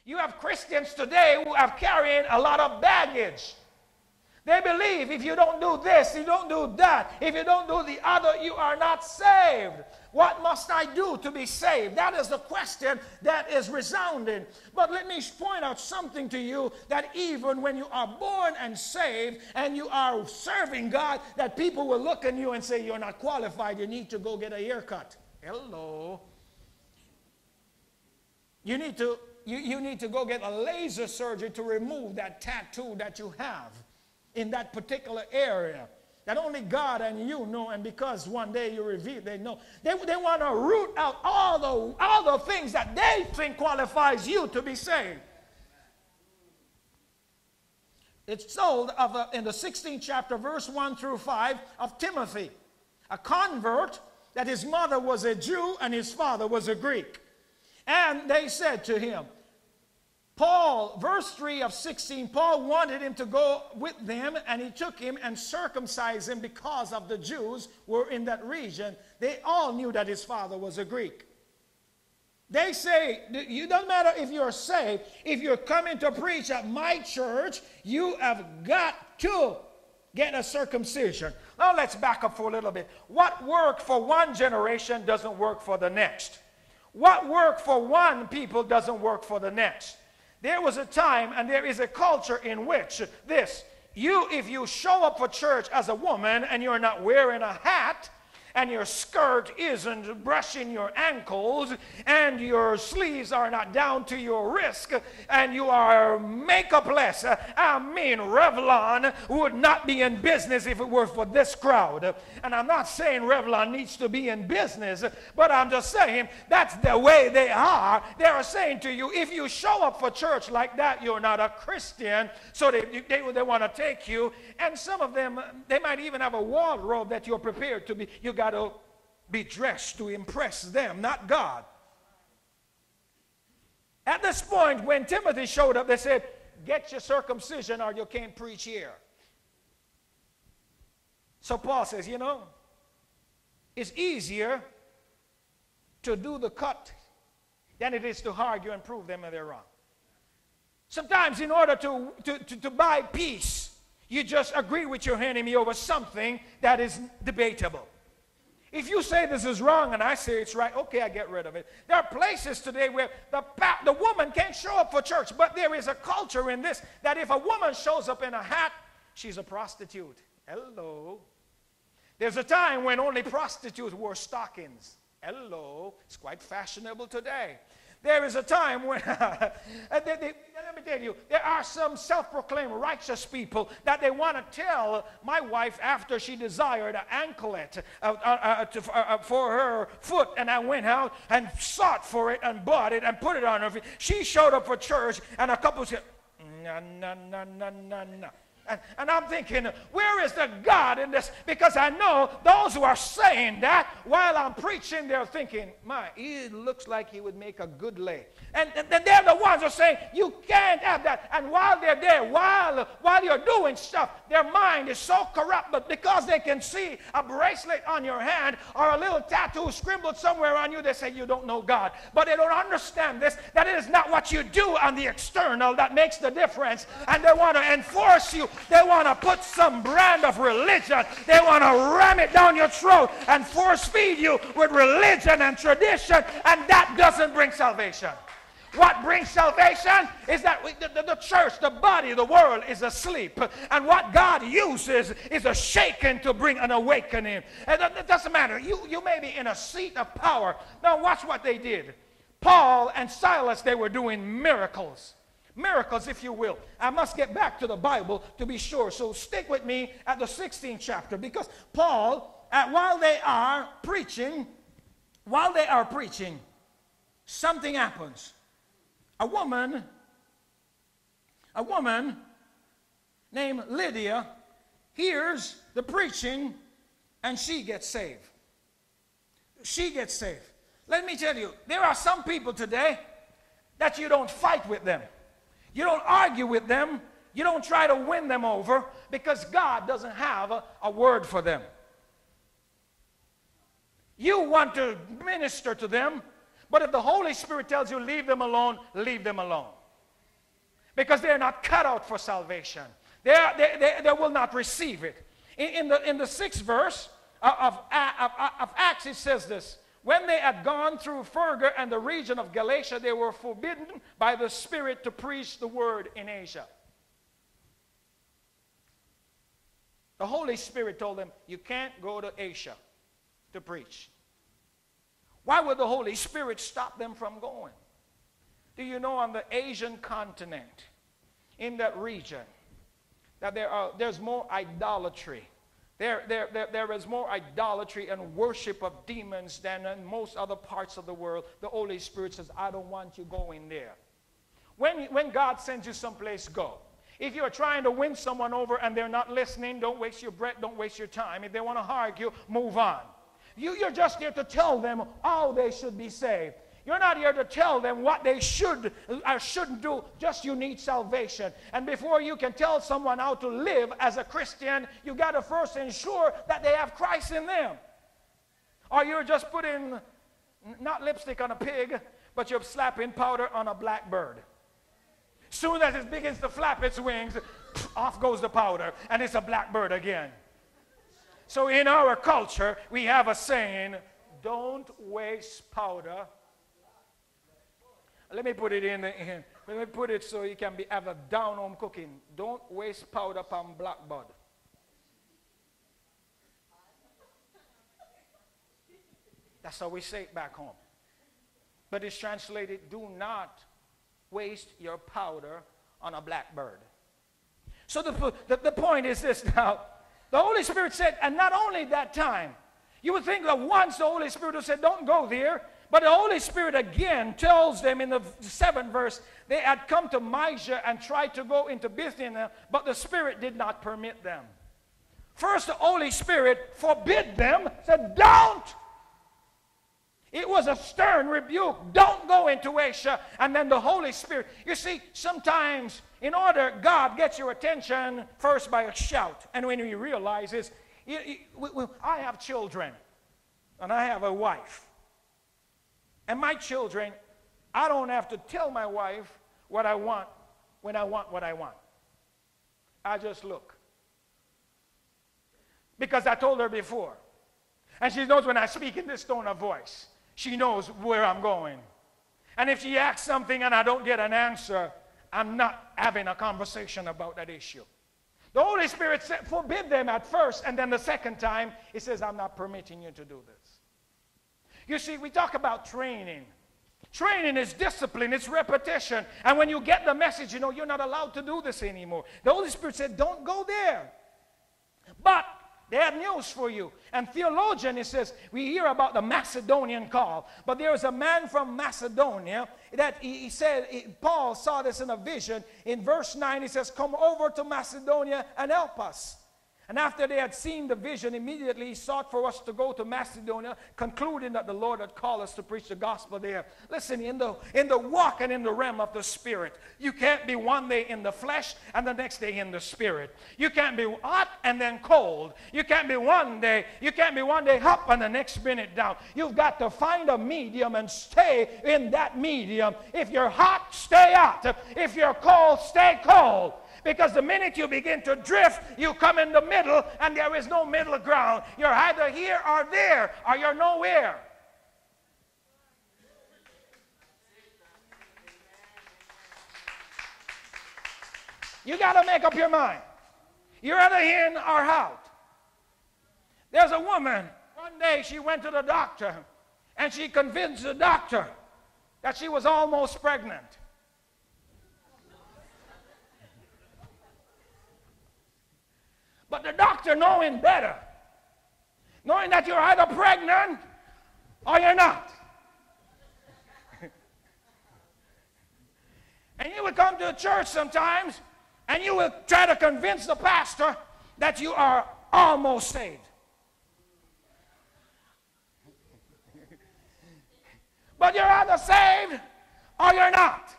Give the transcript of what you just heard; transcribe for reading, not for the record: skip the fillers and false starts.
You have Christians today who are carrying a lot of baggage. They believe if you don't do this, you don't do that, if you don't do the other, you are not saved. What must I do to be saved? That is the question that is resounding. But let me point out something to you, that even when you are born and saved and you are serving God, that people will look at you and say, you're not qualified, you need to go get a haircut. Hello. You need to go get a laser surgery to remove that tattoo that you have in that particular area that only God and you know, and because one day you reveal, they know. They want to root out all the things that they think qualifies you to be saved. It's told in the 16th chapter, verse 1 through 5, of Timothy, a convert, that his mother was a Jew and his father was a Greek. And they said to him, Paul, verse 3 of 16, Paul wanted him to go with them, and he took him and circumcised him because of the Jews who were in that region. They all knew that his father was a Greek. They say, it doesn't matter if you're saved, if you're coming to preach at my church, you have got to get a circumcision. Now let's back up for a little bit. What worked for one generation doesn't work for the next. What worked for one people doesn't work for the next. There was a time and there is a culture in which if you show up for church as a woman and you're not wearing a hat, and your skirt isn't brushing your ankles, and your sleeves are not down to your wrist, and you are makeupless. I mean, Revlon would not be in business if it were for this crowd. And I'm not saying Revlon needs to be in business, but I'm just saying that's the way they are. They are saying to you, if you show up for church like that, you're not a Christian. So they want to take you. And some of them, they might even have a wardrobe that you're prepared to be. You got to be dressed to impress them, not God. At this point, when Timothy showed up, they said, get your circumcision or you can't preach here. So Paul says, it's easier to do the cut than it is to argue and prove them that they're wrong. Sometimes in order to buy peace, you just agree with your enemy over something that is debatable. If you say this is wrong and I say it's right, okay, I get rid of it. There are places today where the woman can't show up for church, but there is a culture in this that if a woman shows up in a hat, she's a prostitute. Hello. There's a time when only prostitutes wore stockings. Hello. It's quite fashionable today. There is a time when, let me tell you, there are some self-proclaimed righteous people that they want to tell my wife after she desired an anklet for her foot, and I went out and sought for it and bought it and put it on her feet. She showed up for church, and a couple said, no. And I'm thinking, where is the God in this? Because I know those who are saying that while I'm preaching, they're thinking, it looks like he would make a good lay. And they're the ones who are saying, you can't have that. And while they're there, while you're doing stuff, their mind is so corrupt. But because they can see a bracelet on your hand or a little tattoo scribbled somewhere on you, they say you don't know God. But they don't understand this, that it is not what you do on the external that makes the difference. And they want to enforce you. They want to put some brand of religion. They want to ram it down your throat and force feed you with religion and tradition, and that doesn't bring salvation. What brings salvation is that the church, the body, the world is asleep. And what God uses is a shaking to bring an awakening. And it doesn't matter. You may be in a seat of power. Now watch what they did. Paul and Silas, they were doing miracles. Miracles, if you will. I must get back to the Bible to be sure. So stick with me at the 16th chapter, because Paul, while they are preaching, something happens. A woman named Lydia hears the preaching and she gets saved. She gets saved. Let me tell you, there are some people today that you don't fight with them. You don't argue with them. You don't try to win them over, because God doesn't have a word for them. You want to minister to them, but if the Holy Spirit tells you leave them alone, leave them alone. because they're not cut out for salvation. They will not receive it. In the 6th verse of Acts, it says this. When they had gone through Phrygia and the region of Galatia, they were forbidden by the Spirit to preach the word in Asia. The Holy Spirit told them, you can't go to Asia to preach. Why would the Holy Spirit stop them from going? Do you know on the Asian continent, in that region, that there's more idolatry? There is more idolatry and worship of demons than in most other parts of the world. The Holy Spirit says, I don't want you going there. When God sends you someplace, go. If you're trying to win someone over and they're not listening, don't waste your breath, don't waste your time. If they want to argue, move on. You're just here to tell them how they should be saved. You're not here to tell them what they should or shouldn't do, just you need salvation. And before you can tell someone how to live as a Christian, you got to first ensure that they have Christ in them. Or you're just putting not lipstick on a pig, but you're slapping powder on a blackbird. Soon as it begins to flap its wings, off goes the powder, and it's a blackbird again. So in our culture, we have a saying, don't waste powder. Let me put it let me put it so you can have a down-home cooking. Don't waste powder upon blackbird. That's how we say it back home. But it's translated, do not waste your powder on a blackbird. So the point is this now. The Holy Spirit said, and not only that time, you would think that once the Holy Spirit would said, don't go there, but the Holy Spirit again tells them in the 7th verse, they had come to Mysia and tried to go into Bithynia, but the Spirit did not permit them. First, the Holy Spirit forbid them, said, don't. It was a stern rebuke. Don't go into Asia. And then the Holy Spirit. You see, sometimes in order, God gets your attention first by a shout. And when he realizes, I have children and I have a wife. And my children, I don't have to tell my wife what I want when I want what I want. I just look. Because I told her before. And she knows when I speak in this tone of voice. She knows where I'm going. And if she asks something and I don't get an answer, I'm not having a conversation about that issue. The Holy Spirit forbid them at first, and then the second time, he says, I'm not permitting you to do this. You see, we talk about training. Training is discipline, it's repetition. And when you get the message, you know, you're not allowed to do this anymore. The Holy Spirit said, don't go there. But they have news for you. And theologian, he says, we hear about the Macedonian call. But there was a man from Macedonia that he said, Paul saw this in a vision. In verse 9, he says, come over to Macedonia and help us. And after they had seen the vision, immediately he sought for us to go to Macedonia, concluding that the Lord had called us to preach the gospel there. Listen, in the walk and in the realm of the Spirit, you can't be one day in the flesh and the next day in the Spirit. You can't be hot and then cold. You can't be one day up and the next minute down. You've got to find a medium and stay in that medium. If you're hot, stay hot. If you're cold, stay cold. Because the minute you begin to drift, you come in the middle, and there is no middle ground. You're either here or there, or you're nowhere. You got to make up your mind. You're either in or out. There's a woman, one day she went to the doctor, and she convinced the doctor that she was almost pregnant. But the doctor, knowing better, knowing that you're either pregnant or you're not. And you will come to a church sometimes and you will try to convince the pastor that you are almost saved. But you're either saved or you're not.